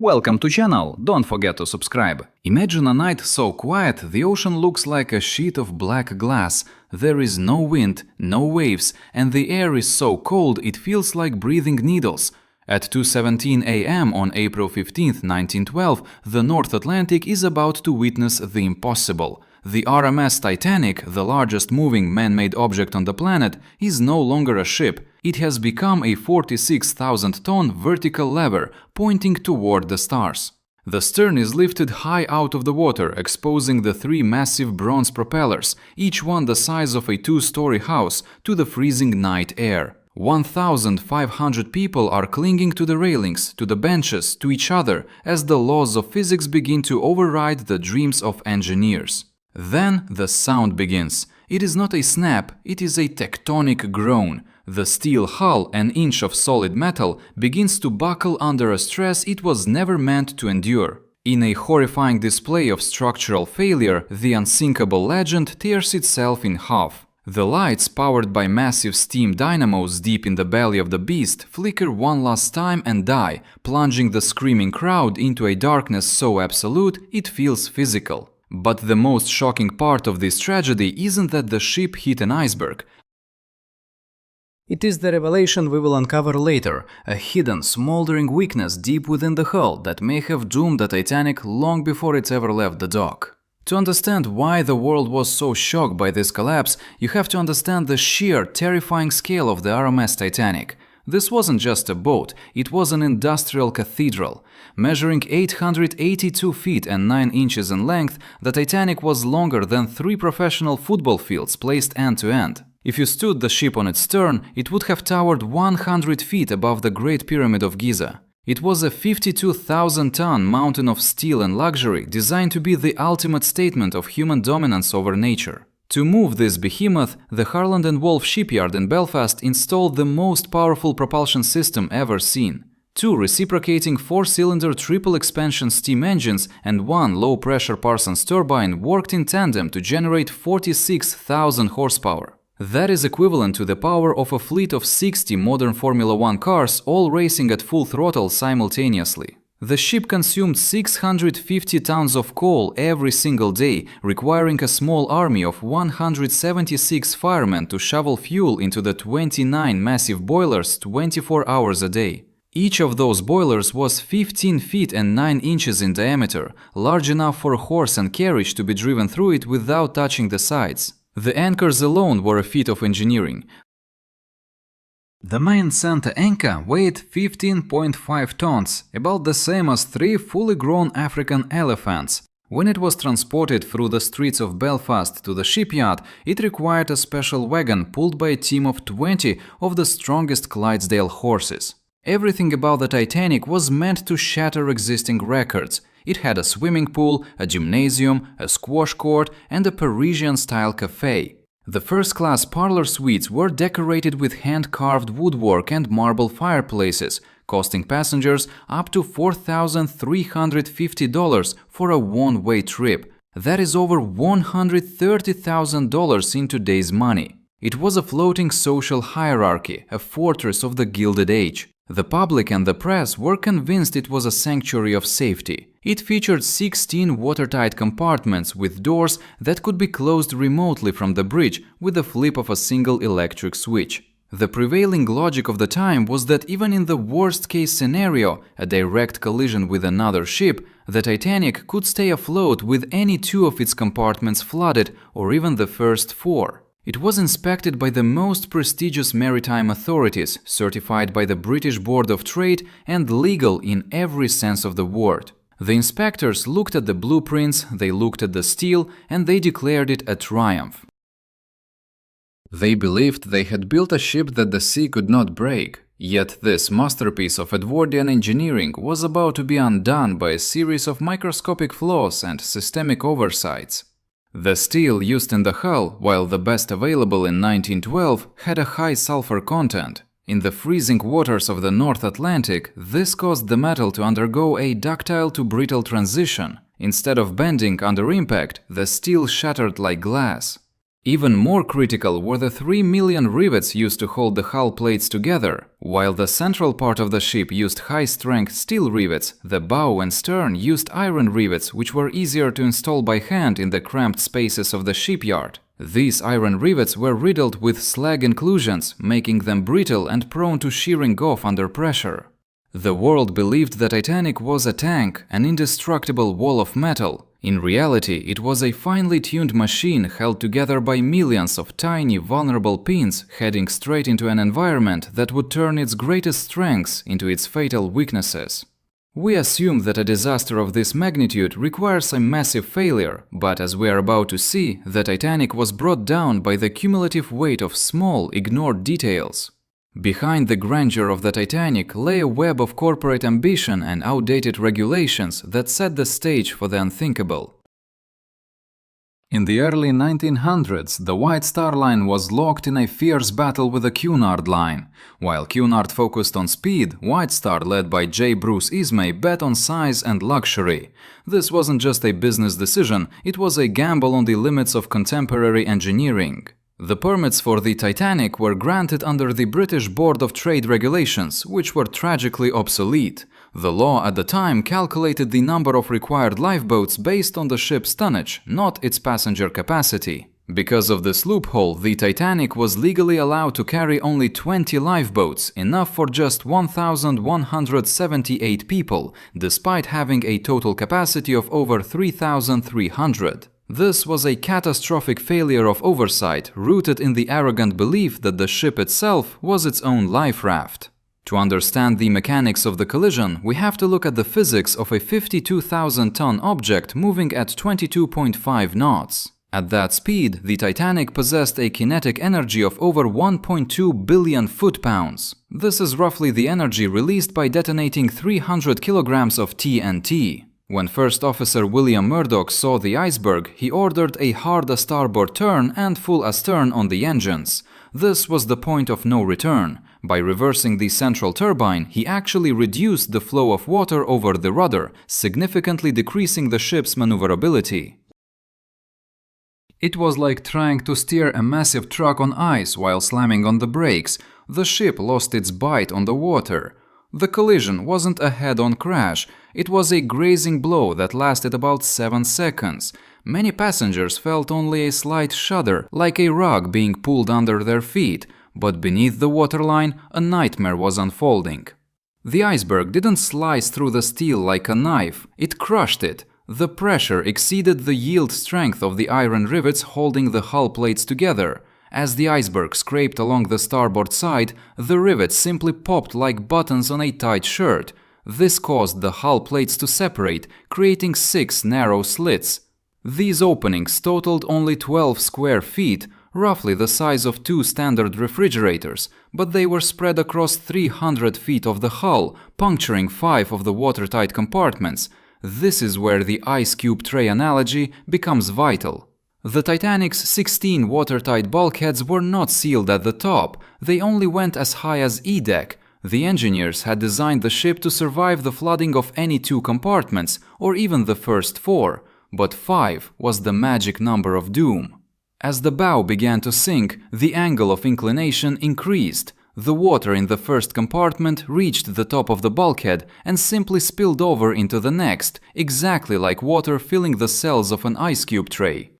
Welcome to channel, don't forget to subscribe. Imagine a night so quiet the ocean looks like a sheet of black glass. There is no wind, no waves, and the air is so cold it feels like breathing needles. At 2:17 a.m. on April 15, 1912, the North Atlantic is about to witness the impossible. The RMS Titanic, the largest moving man-made object on the planet, is no longer a ship. It has become a 46,000-ton vertical lever pointing toward the stars. The stern is lifted high out of the water, exposing the three massive bronze propellers, each one the size of a two-story house, to the freezing night air. 1,500 people are clinging to the railings, to the benches, to each other, as the laws of physics begin to override the dreams of engineers. Then the sound begins. It is not a snap, it is a tectonic groan. The steel hull, an inch of solid metal, begins to buckle under a stress it was never meant to endure. In a horrifying display of structural failure, the unsinkable legend tears itself in half. The lights, powered by massive steam dynamos deep in the belly of the beast, flicker one last time and die, plunging the screaming crowd into a darkness so absolute it feels physical. But the most shocking part of this tragedy isn't that the ship hit an iceberg. It is the revelation we will uncover later, a hidden, smoldering weakness deep within the hull that may have doomed the Titanic long before it ever left the dock. To understand why the world was so shocked by this collapse, you have to understand the sheer, terrifying scale of the RMS Titanic. This wasn't just a boat, it was an industrial cathedral. Measuring 882 feet and 9 inches in length, the Titanic was longer than 3 professional football fields placed end to end. If you stood the ship on its stern, it would have towered 100 feet above the Great Pyramid of Giza. It was a 52,000-ton mountain of steel and luxury designed to be the ultimate statement of human dominance over nature. To move this behemoth, the Harland and Wolff shipyard in Belfast installed the most powerful propulsion system ever seen. 2 reciprocating 4-cylinder triple-expansion steam engines and 1 low-pressure Parsons turbine worked in tandem to generate 46,000 horsepower. That is equivalent to the power of a fleet of 60 modern Formula One cars all racing at full throttle simultaneously. The ship consumed 650 tons of coal every single day, requiring a small army of 176 firemen to shovel fuel into the 29 massive boilers 24 hours a day. Each of those boilers was 15 feet and 9 inches in diameter, large enough for a horse and carriage to be driven through it without touching the sides. The anchors alone were a feat of engineering. The main center anchor weighed 15.5 tons, about the same as 3 fully grown African elephants. When it was transported through the streets of Belfast to the shipyard, it required a special wagon pulled by a team of 20 of the strongest Clydesdale horses. Everything about the Titanic was meant to shatter existing records. It had a swimming pool, a gymnasium, a squash court, and a Parisian-style cafe. The first-class parlor suites were decorated with hand-carved woodwork and marble fireplaces, costing passengers up to $4,350 for a one-way trip. That is over $130,000 in today's money. It was a floating social hierarchy, a fortress of the Gilded Age. The public and the press were convinced it was a sanctuary of safety. It featured 16 watertight compartments with doors that could be closed remotely from the bridge with the flip of a single electric switch. The prevailing logic of the time was that even in the worst-case scenario, a direct collision with another ship, the Titanic could stay afloat with any 2 of its compartments flooded, or even the first 4. It was inspected by the most prestigious maritime authorities, certified by the British Board of Trade, and legal in every sense of the word. The inspectors looked at the blueprints, they looked at the steel, and they declared it a triumph. They believed they had built a ship that the sea could not break. Yet this masterpiece of Edwardian engineering was about to be undone by a series of microscopic flaws and systemic oversights. The steel used in the hull, while the best available in 1912, had a high sulfur content. In the freezing waters of the North Atlantic, this caused the metal to undergo a ductile to brittle transition. Instead of bending under impact, the steel shattered like glass. Even more critical were the 3 million rivets used to hold the hull plates together. While the central part of the ship used high-strength steel rivets, the bow and stern used iron rivets, which were easier to install by hand in the cramped spaces of the shipyard. These iron rivets were riddled with slag inclusions, making them brittle and prone to shearing off under pressure. The world believed the Titanic was a tank, an indestructible wall of metal. In reality, it was a finely tuned machine held together by millions of tiny, vulnerable pins heading straight into an environment that would turn its greatest strengths into its fatal weaknesses. We assume that a disaster of this magnitude requires a massive failure, but as we are about to see, the Titanic was brought down by the cumulative weight of small, ignored details. Behind the grandeur of the Titanic lay a web of corporate ambition and outdated regulations that set the stage for the unthinkable. In the early 1900s, the White Star Line was locked in a fierce battle with the Cunard Line. While Cunard focused on speed, White Star, led by J. Bruce Ismay, bet on size and luxury. This wasn't just a business decision, it was a gamble on the limits of contemporary engineering. The permits for the Titanic were granted under the British Board of Trade regulations, which were tragically obsolete. The law at the time calculated the number of required lifeboats based on the ship's tonnage, not its passenger capacity. Because of this loophole, the Titanic was legally allowed to carry only 20 lifeboats, enough for just 1,178 people, despite having a total capacity of over 3,300. This was a catastrophic failure of oversight, rooted in the arrogant belief that the ship itself was its own life raft. To understand the mechanics of the collision, we have to look at the physics of a 52,000-ton object moving at 22.5 knots. At that speed, the Titanic possessed a kinetic energy of over 1.2 billion foot-pounds. This is roughly the energy released by detonating 300 kilograms of TNT. When First Officer William Murdoch saw the iceberg, he ordered a hard starboard turn and full astern on the engines. This was the point of no return. By reversing the central turbine, he actually reduced the flow of water over the rudder, significantly decreasing the ship's maneuverability. It was like trying to steer a massive truck on ice while slamming on the brakes. The ship lost its bite on the water. The collision wasn't a head-on crash, it was a grazing blow that lasted about 7 seconds. Many passengers felt only a slight shudder, like a rug being pulled under their feet, but beneath the waterline, a nightmare was unfolding. The iceberg didn't slice through the steel like a knife, it crushed it. The pressure exceeded the yield strength of the iron rivets holding the hull plates together. As the iceberg scraped along the starboard side, the rivets simply popped like buttons on a tight shirt. This caused the hull plates to separate, creating 6 narrow slits. These openings totaled only 12 square feet, roughly the size of 2 standard refrigerators, but they were spread across 300 feet of the hull, puncturing 5 of the watertight compartments. This is where the ice cube tray analogy becomes vital. The Titanic's 16 watertight bulkheads were not sealed at the top, they only went as high as E-deck. The engineers had designed the ship to survive the flooding of any 2 compartments, or even the first 4, but 5 was the magic number of doom. As the bow began to sink, the angle of inclination increased. The water in the first compartment reached the top of the bulkhead and simply spilled over into the next, exactly like water filling the cells of an ice cube tray.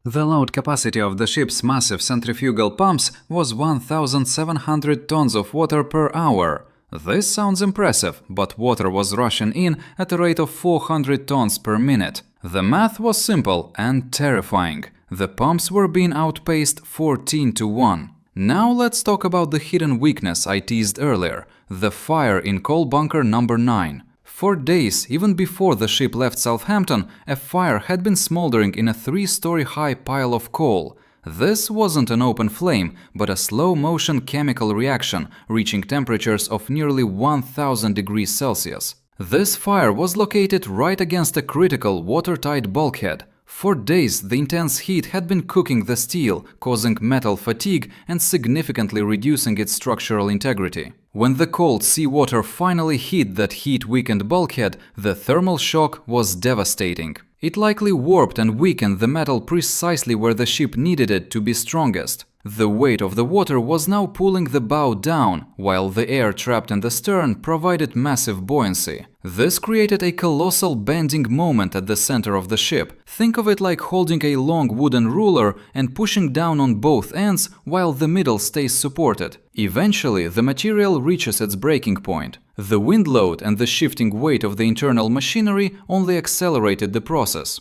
The load capacity of the ship's massive centrifugal pumps was 1,700 tons of water per hour. This sounds impressive, but water was rushing in at a rate of 400 tons per minute. The math was simple and terrifying. The pumps were being outpaced 14-1. Now let's talk about the hidden weakness I teased earlier, the fire in coal bunker number 9. For days, even before the ship left Southampton, a fire had been smoldering in a 3-story high pile of coal. This wasn't an open flame, but a slow-motion chemical reaction, reaching temperatures of nearly 1000 degrees Celsius. This fire was located right against a critical watertight bulkhead. For days, the intense heat had been cooking the steel, causing metal fatigue and significantly reducing its structural integrity. When the cold seawater finally hit that heat-weakened bulkhead, the thermal shock was devastating. It likely warped and weakened the metal precisely where the ship needed it to be strongest. The weight of the water was now pulling the bow down, while the air trapped in the stern provided massive buoyancy. This created a colossal bending moment at the center of the ship. Think of it like holding a long wooden ruler and pushing down on both ends while the middle stays supported. Eventually, the material reaches its breaking point. The wind load and the shifting weight of the internal machinery only accelerated the process.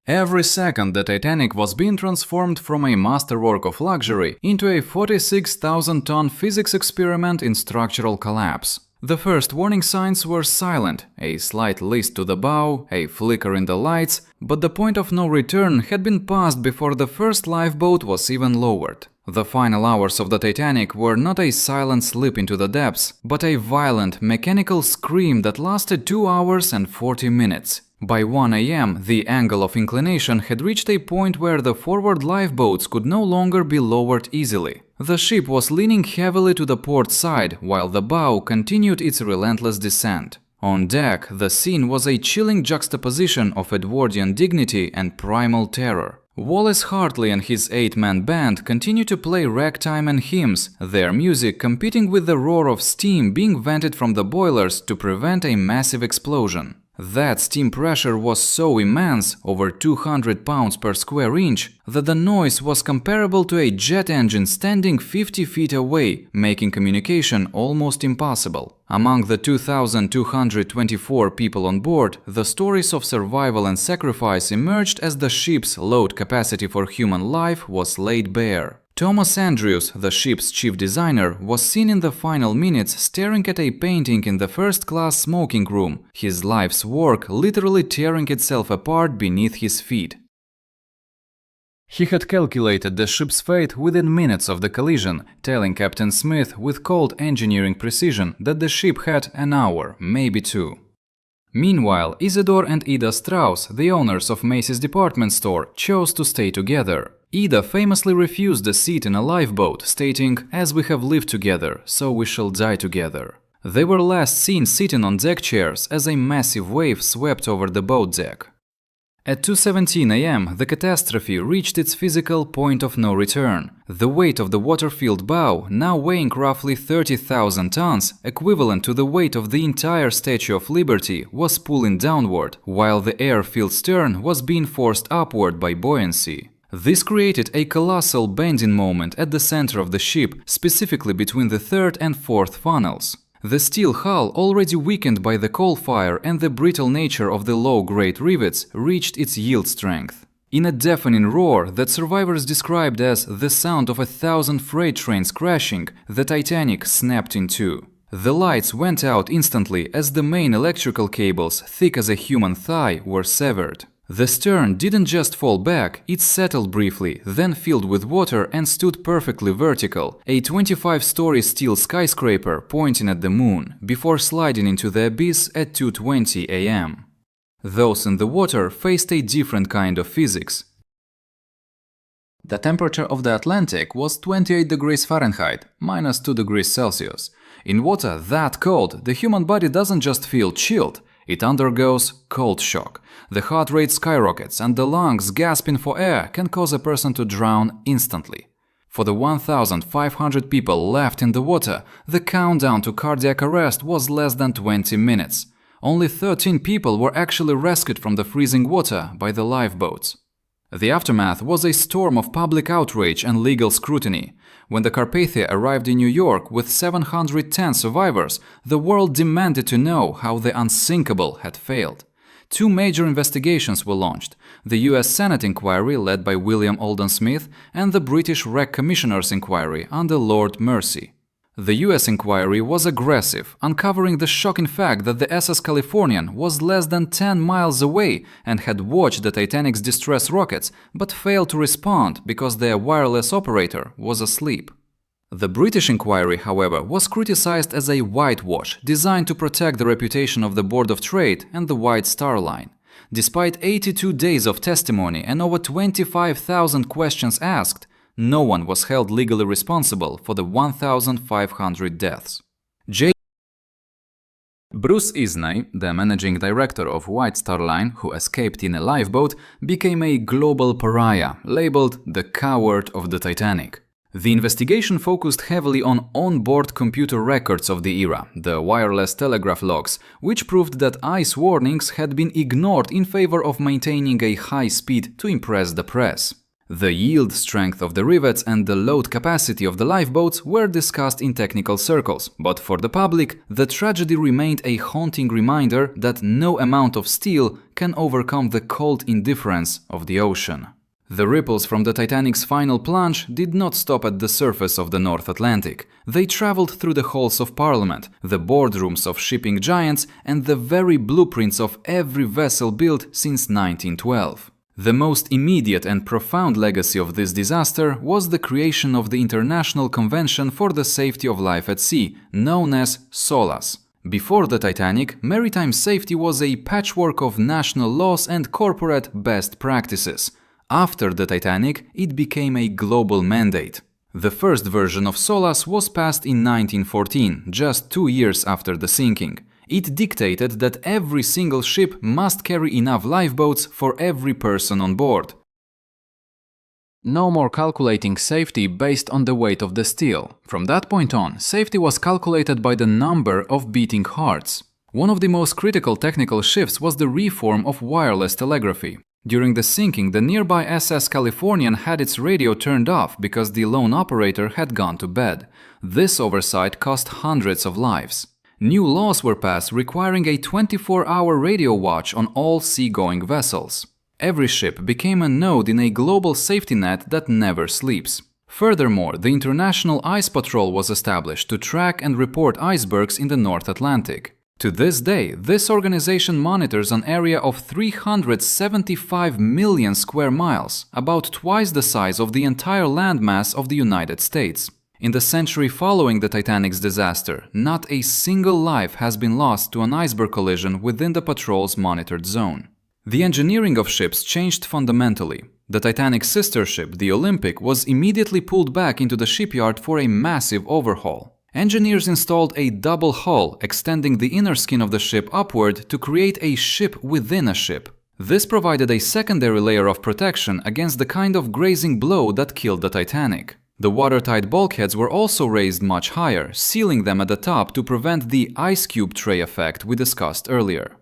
Every second, the Titanic was being transformed from a masterwork of luxury into a 46,000-ton physics experiment in structural collapse. The first warning signs were silent, a slight list to the bow, a flicker in the lights, but the point of no return had been passed before the first lifeboat was even lowered. The final hours of the Titanic were not a silent slip into the depths, but a violent, mechanical scream that lasted 2 hours and 40 minutes. By 1 a.m., the angle of inclination had reached a point where the forward lifeboats could no longer be lowered easily. The ship was leaning heavily to the port side, while the bow continued its relentless descent. On deck, the scene was a chilling juxtaposition of Edwardian dignity and primal terror. Wallace Hartley and his 8-man band continued to play ragtime and hymns, their music competing with the roar of steam being vented from the boilers to prevent a massive explosion. That steam pressure was so immense, over 200 pounds per square inch, that the noise was comparable to a jet engine standing 50 feet away, making communication almost impossible. Among the 2,224 people on board, the stories of survival and sacrifice emerged as the ship's load capacity for human life was laid bare. Thomas Andrews, the ship's chief designer, was seen in the final minutes staring at a painting in the first-class smoking room, his life's work literally tearing itself apart beneath his feet. He had calculated the ship's fate within minutes of the collision, telling Captain Smith with cold engineering precision that the ship had an hour, maybe two. Meanwhile, Isidore and Ida Strauss, the owners of Macy's department store, chose to stay together. Ida famously refused a seat in a lifeboat, stating, "As we have lived together, so we shall die together." They were last seen sitting on deck chairs as a massive wave swept over the boat deck. At 2:17 a.m., the catastrophe reached its physical point of no return. The weight of the water-filled bow, now weighing roughly 30,000 tons, equivalent to the weight of the entire Statue of Liberty, was pulling downward, while the air-filled stern was being forced upward by buoyancy. This created a colossal bending moment at the center of the ship, specifically between the third and fourth funnels. The steel hull, already weakened by the coal fire and the brittle nature of the low-grade rivets, reached its yield strength. In a deafening roar that survivors described as the sound of 1,000 freight trains crashing, the Titanic snapped in two. The lights went out instantly as the main electrical cables, thick as a human thigh, were severed. The stern didn't just fall back, it settled briefly, then filled with water and stood perfectly vertical, a 25-story steel skyscraper pointing at the moon, before sliding into the abyss at 2:20 a.m. Those in the water faced a different kind of physics. The temperature of the Atlantic was 28 degrees Fahrenheit, minus 2 degrees Celsius. In water that cold, the human body doesn't just feel chilled, it undergoes cold shock. The heart rate skyrockets and the lungs gasping for air can cause a person to drown instantly. For the 1,500 people left in the water, the countdown to cardiac arrest was less than 20 minutes. Only 13 people were actually rescued from the freezing water by the lifeboats. The aftermath was a storm of public outrage and legal scrutiny. When the Carpathia arrived in New York with 710 survivors, the world demanded to know how the unsinkable had failed. Two major investigations were launched: the US Senate inquiry led by William Alden Smith and the British Wreck Commissioners inquiry under Lord Mersey. The US inquiry was aggressive, uncovering the shocking fact that the SS Californian was less than 10 miles away and had watched the Titanic's distress rockets but failed to respond because their wireless operator was asleep. The British inquiry, however, was criticized as a whitewash designed to protect the reputation of the Board of Trade and the White Star Line. Despite 82 days of testimony and over 25,000 questions asked, no one was held legally responsible for the 1,500 deaths. Bruce Isnay, the managing director of White Star Line, who escaped in a lifeboat, became a global pariah, labeled the coward of the Titanic. The investigation focused heavily on on-board computer records of the era, the wireless telegraph logs, which proved that ice warnings had been ignored in favor of maintaining a high speed to impress the press. The yield strength of the rivets and the load capacity of the lifeboats were discussed in technical circles, but for the public, the tragedy remained a haunting reminder that no amount of steel can overcome the cold indifference of the ocean. The ripples from the Titanic's final plunge did not stop at the surface of the North Atlantic. They traveled through the halls of Parliament, the boardrooms of shipping giants, and the very blueprints of every vessel built since 1912. The most immediate and profound legacy of this disaster was the creation of the International Convention for the Safety of Life at Sea, known as SOLAS. Before the Titanic, maritime safety was a patchwork of national laws and corporate best practices. After the Titanic, it became a global mandate. The first version of SOLAS was passed in 1914, just 2 years after the sinking. It dictated that every single ship must carry enough lifeboats for every person on board. No more calculating safety based on the weight of the steel. From that point on, safety was calculated by the number of beating hearts. One of the most critical technical shifts was the reform of wireless telegraphy. During the sinking, the nearby SS Californian had its radio turned off because the lone operator had gone to bed. This oversight cost hundreds of lives. New laws were passed requiring a 24-hour radio watch on all seagoing vessels. Every ship became a node in a global safety net that never sleeps. Furthermore, the International Ice Patrol was established to track and report icebergs in the North Atlantic. To this day, this organization monitors an area of 375 million square miles, about twice the size of the entire landmass of the United States. In the century following the Titanic's disaster, not a single life has been lost to an iceberg collision within the patrol's monitored zone. The engineering of ships changed fundamentally. The Titanic's sister ship, the Olympic, was immediately pulled back into the shipyard for a massive overhaul. Engineers installed a double hull, extending the inner skin of the ship upward to create a ship within a ship. This provided a secondary layer of protection against the kind of grazing blow that killed the Titanic. The watertight bulkheads were also raised much higher, sealing them at the top to prevent the ice cube tray effect we discussed earlier.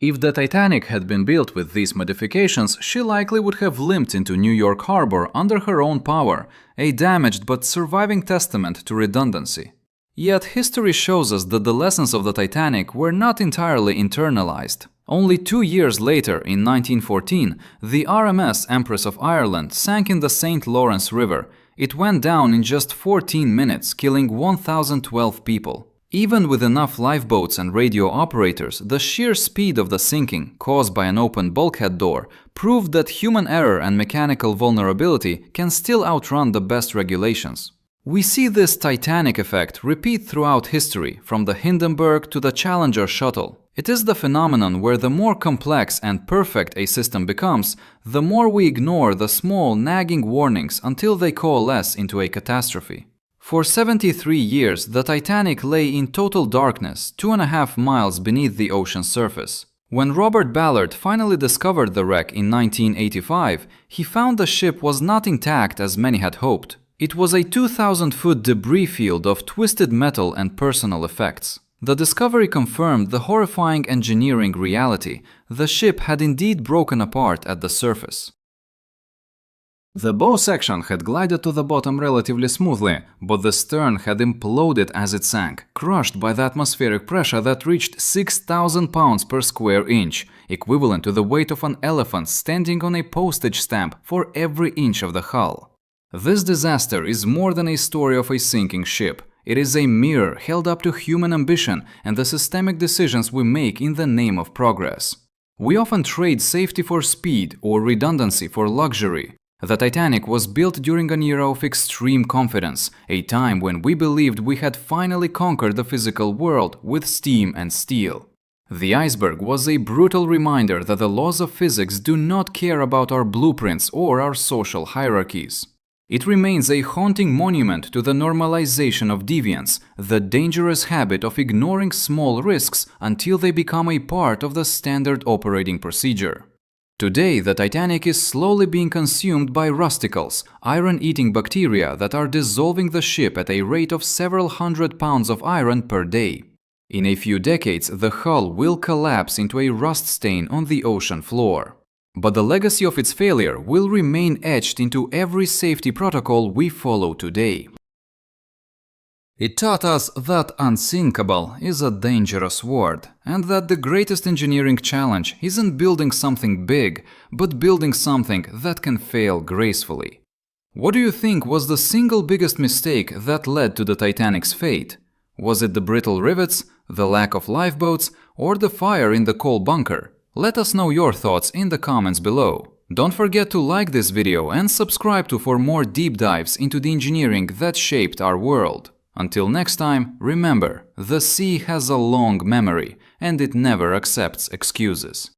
If the Titanic had been built with these modifications, she likely would have limped into New York Harbor under her own power, a damaged but surviving testament to redundancy. Yet history shows us that the lessons of the Titanic were not entirely internalized. Only 2 years later, in 1914, the RMS Empress of Ireland sank in the St. Lawrence River. It went down in just 14 minutes, killing 1,012 people. Even with enough lifeboats and radio operators, the sheer speed of the sinking, caused by an open bulkhead door, proved that human error and mechanical vulnerability can still outrun the best regulations. We see this Titanic effect repeat throughout history, from the Hindenburg to the Challenger shuttle. It is the phenomenon where the more complex and perfect a system becomes, the more we ignore the small, nagging warnings until they coalesce into a catastrophe. For 73 years, the Titanic lay in total darkness, 2.5 miles beneath the ocean's surface. When Robert Ballard finally discovered the wreck in 1985, he found the ship was not intact as many had hoped. It was a 2,000-foot debris field of twisted metal and personal effects. The discovery confirmed the horrifying engineering reality. The ship had indeed broken apart at the surface. The bow section had glided to the bottom relatively smoothly, but the stern had imploded as it sank, crushed by the atmospheric pressure that reached 6,000 pounds per square inch, equivalent to the weight of an elephant standing on a postage stamp for every inch of the hull. This disaster is more than a story of a sinking ship. It is a mirror held up to human ambition and the systemic decisions we make in the name of progress. We often trade safety for speed or redundancy for luxury. The Titanic was built during an era of extreme confidence, a time when we believed we had finally conquered the physical world with steam and steel. The iceberg was a brutal reminder that the laws of physics do not care about our blueprints or our social hierarchies. It remains a haunting monument to the normalization of deviance, the dangerous habit of ignoring small risks until they become a part of the standard operating procedure. Today, the Titanic is slowly being consumed by rusticles, iron-eating bacteria that are dissolving the ship at a rate of several hundred pounds of iron per day. In a few decades, the hull will collapse into a rust stain on the ocean floor. But the legacy of its failure will remain etched into every safety protocol we follow today. It taught us that unsinkable is a dangerous word, and that the greatest engineering challenge isn't building something big, but building something that can fail gracefully. What do you think was the single biggest mistake that led to the Titanic's fate? Was it the brittle rivets, the lack of lifeboats, or the fire in the coal bunker? Let us know your thoughts in the comments below. Don't forget to like this video and subscribe for more deep dives into the engineering that shaped our world. Until next time, remember, the sea has a long memory and it never accepts excuses.